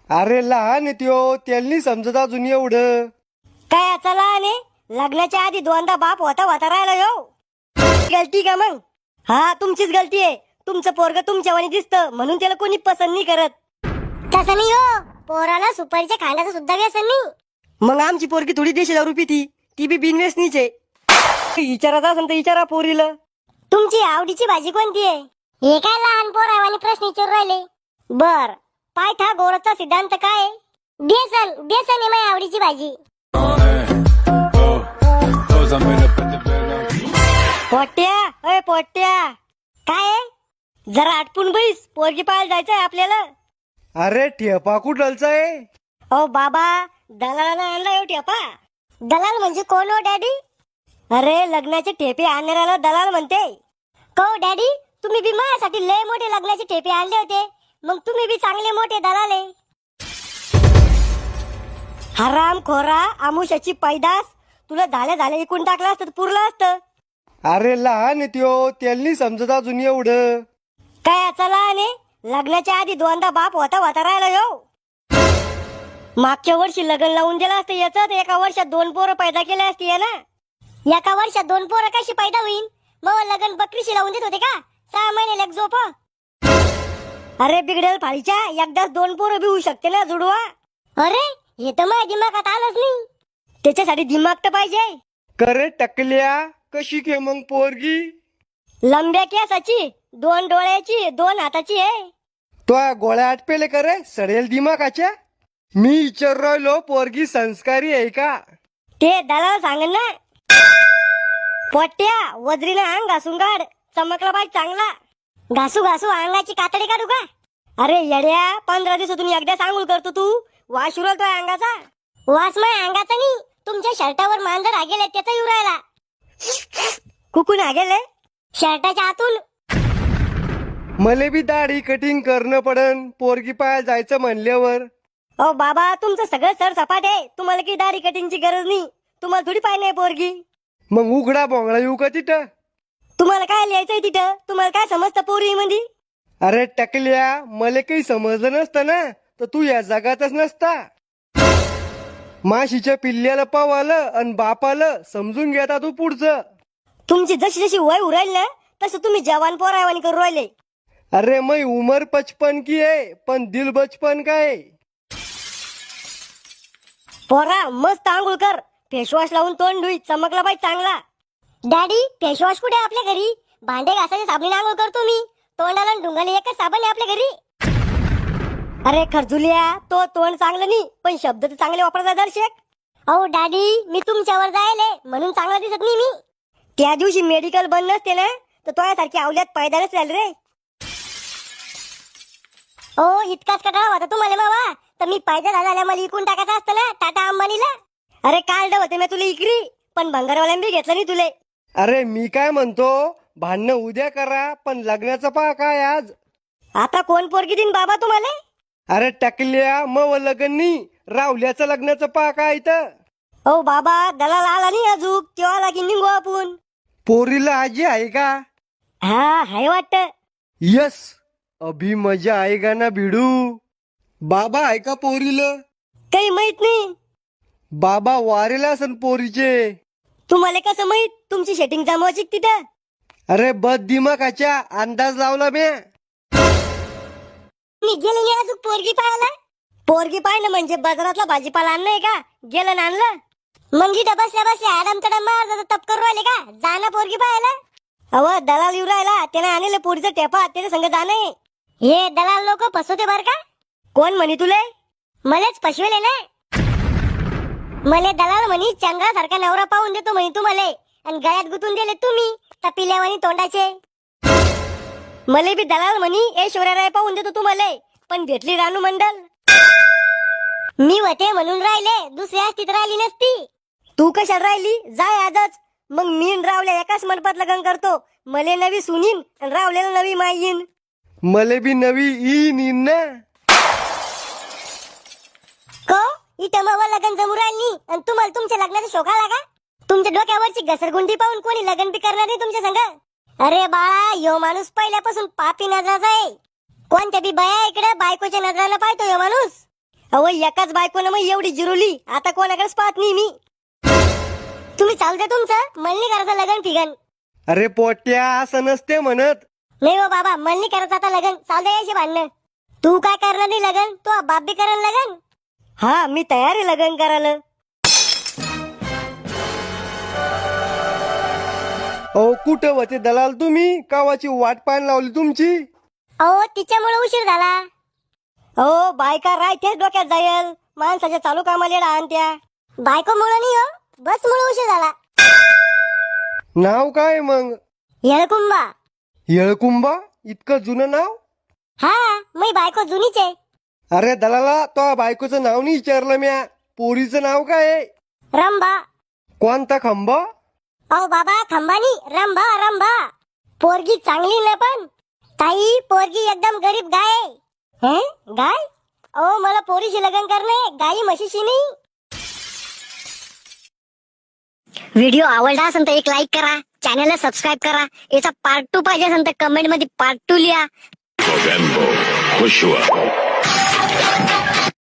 अरे लहान आहे त्यो, त्यांनी समजत अजून एवढं. काय चला आणि लग्नाच्या आधी दोनदा बाप होता राहिला यो. गलती का मग? हा तुमचीच गलती आहे. तुमचं पोरग तुमच्यावानी दिसतं म्हणून त्याला कोणी पसंत नाही करत. तसं नाही हो, पोराला सुपारीच्या खांडाचं सुद्धा व्यसन नाही. मग आमची पोरगी थोडी देशी दारू पिती, ती बी बिनव्यसनीचे. विचारायचं असेल तर विचारा पोरीला. तुमची आवडीची भाजी कोणती आहे? हे काय लहान पोरावानी प्रश्न विचारू राहिले. बर, पायथागोरसचा सिद्धांत काय आहे? बेसन बेसन आहे माझी आवडीची भाजी. पोट्या अय पोट्या, काय आहे? जरा आटपून बैस, पोरगी पाहायला जायचंय आपल्याला. अरे ठेपा कुठलचा आहे? ओ बाबा, दलालाला आणला यो ठेपा. दलाल म्हणजे कोण हो डॅडी? अरे लग्नाचे ठेपे आणणाऱ्याला दलाल म्हणते. को डॅडी, तुम्ही बी माझ्यासाठी लय मोठे लग्नाचे ठेपे आणले होते, मग तुम्ही बी चांगले मोठे दलाल आहे. हराम खोरा, आमुष्याची पैदास, तुला झाल्या इकून टाकलं असतं तर पुरलं असतं. अरे लहान आहे त्यो, त्यांनी समजत अजून एवढं. काय चला आणि लग्नाच्या आधी दोनदा बाप होता राहिला यो. मागच्या वर्षी लग्न लावून दिलं असतं याचं, तर एका वर्षात 2 पोरं पैदा केले असते ना. एका वर्षात 2 पोरं कशी पैदा होईल? मग लग्न बकरीशी लावून देत होते का? 6 महिने लेक झोप. अरे बिघडेल फाळीच्या, एकदाच 2 पोरं बी होऊ शकते ना जुडवा. अरे हे तर माझ्या दिमागात आलंच नाही. त्याच्यासाठी दिमाग तर पाहिजे. करे टकल्या, कशी के मग पोरगी? लंब्या केसाची, 2 डोळ्याची, 2 हाताची आहे. तो गोळ्या आटपेले करे सडेल दिमागाच्या. मी विचार राहिलो पोरगी संस्कारी आहे का? ते दलाल सांगन ना. पोट्या, वजरीनं अंग घासून काढ, चमकला पाहिजे चांगला. घासू घासू अंगाची कातडी काढू का? अरे येड्या, 15 दिवसातून एकदा आंघोळ करतो तू. वास उरलतोय अंगाचा. वास माझ्या अंगाचा नाही, तुमच्या शर्टावर मांजर आगेले त्याचा येऊ राहिला. कुकून गेले शर्टाच्या आतून. मले बी दाढी कटिंग करणं पडन पोरगी पाहायला जायचं म्हणल्यावर. ओ बाबा, तुमचं सगळं सर सपाट आहे. तुम्हाला काही दाढी कटिंगची गरज नाही. तुम्हाला थोडी पाहिजे नाही पोरगी. मग उघडा बोंगळा येऊ का तिथं? तुम्हाला काय लिहायचंय तिथं? तुम्हाला काय समजतं पोरी मध्ये? अरे टकल्या, मले काही समजलं नसतं ना तर तू या जगातच नसता. माशीच्या पिल्ल्याला पाव आलं आणि बापाला समजून घेता तू पुढचं. तुमची जशी जशी वय उरायली ना, तसं तुम्ही जवान पोरावानी करू राहिले. अरे मै उमर 55 की आहे, पण दिल बचपन काय. पोरा मस्त आंघोळ कर, फेसवॉश लावून तोंड धुई, चमकला पाहिजे चांगला. डॅडी, फेसवॉश कुठे आपल्या घरी? भांडे घासायचे साबणीने आंघोळ करतो मी. तोंडाला आणि ढुंगाला एकच साबण आहे आपल्या घरी. अरे खरजुलिया, तो तोंड चांगलं नाही, पण शब्द तर चांगले वापरायचा दर्शक. अहो डॅडी, मी तुमच्यावर जायले म्हणून चांगला दिसत नाही मी. त्या दिवशी मेडिकल बंद नसते ना, तर तो यासारखी आवल्यात पायदानच राहिले रे. हो, इतकाच कटाळा होता तुम्हाला मावा, तर मी पायदा झाला मला इकून टाकायचं असतं ना टाटा अंबानीला. अरे कार्ड होते मी तुला इकरी, पण भंगारवाल्यान बी घेतलं नाही तुले. अरे मी काय म्हणतो, भांडणं उद्या करा, पण लग्नाचं पहा काय आज. आता कोण पोरगी देईन बाबा तुम्हाला? अरे टकल्या, मग लग्न नाही, रावल्याचं लग्नाचं पहा काय इथं. ओ बाबा, दलाल आला नाही अजून, तेव्हा लागेल निघू आपण. पोरीला आजी आहे का? हा हाय वाटत. यस, अभी मजा आएगा ना भिडू. बाबा आहे का पोरीला? काही माहित नाही. बाबा वारेला असन पोरीचे. तुम्हाला कसं माहित? तुमची सेटिंग जमवायची तिथं. अरे बद दिमागाच्या, अंदाज लावला म्या. मी गेले नाही अजून पोरगी पाहायला. पोरगी पाहिलं म्हणजे बाजारातला भाजीपाला आणलंय का? गेलं ना आणलं. मग इथं बसल्या बसल्या आडम तडम मार तप करू राहिले का? जाना पोरगी पाहायला. अव दलाल येऊ राहिला, त्याने आणले पोरीचा टेपा, त्याच्या संग जाणे. हे दलाल लोक फसवते बर का? कोण म्हणी तुले? मलेच फसवेले ना. मले दलाल म्हणी चंद्रासारखा नवरा पाहून देतो म्हणी तुम्हाला, आणि गळ्यात गुतून दिले तुम्ही तपिल्यावानी तोंडाचे. मले बी दलाल म्हणी ऐश्वर्या राय पाहून देतो तुम्हाला, पण भेटली रानू मंडल. मी होते म्हणून राहिले, दुसरी असती तर राहिली नसती. तू कशाला राहिली? जाय आजच. मग मी न रावल्या एकाच मंडपात लग्न करतो. मले नवी सुनीन आणि रावल्याला नवी माई येईन. मले बी नवी येईन ना. को इथं मग लग्न जमू राहिली आणि तुम्हाला तुमच्या लग्नाचा शोक आला का? तुमच्या डोक्यावरची घसरगुंडी पाहून कोणी लग्न बी करणार नाही तुमच्या संग. अरे बाळा, यो माणूस पहिल्यापासून पापी नजराचा आहे. कोणत्या बी बया इकडे बायकोच्या नजरानं पाहतो यो माणूस. अहो एकाच बायकोनं मग एवढी जिरवली, आता कोणाकडेच पाहत नाही मी. तुम्ही चालू द्या तुमचं, मला नाही करायचं लगन फिगन. अरे पोट्या, असं नसते म्हणत. नाही हो बाबा, मला नाही करायचं आता लगन. चालू द्या यायचे भांडणं. तू काय करणार नाही लगन? तो बाप बी करण लगन. हा, मी तयार आहे लग्न करायला. अहो कुठं होते दलाल तुम्ही? कावाची वाट पाहायला लावली तुमची. अहो तिच्यामुळे उशीर झाला. अहो बायका राहतेच डोक्यात जायल, माणसाच्या चालू कामाला येडा आणत्या. बायको मुळे नाही हो, बस मुळे उशीर झाला. नाव काय मग? येळकुंबा. येळकुंबा? इतकं जुनं नाव? हा, मी बायको जुनीच आहे. अरे दलाला, तो बायकोचं नाव नाही विचारलं म्या. पोरीचं नाव काय आहे? रंभा. कोणता खंबा? अहो बाबा, खंबानी रंभा रंभा. पोरगी चांगली ना पण. ताई, पोरगी एकदम गरीब गाय आहे. हे गाय? अहो मला पोरीशी लग्न करणे, गाई म्हशीशी नाही. व्हिडिओ आवडला असेल तर एक लाईक करा, चॅनलला सबस्क्राईब करा. याचा पार्ट 2 पाहिजे असेल तर कमेंट मध्ये पार्ट 2 लिहा. Movember, Joshua.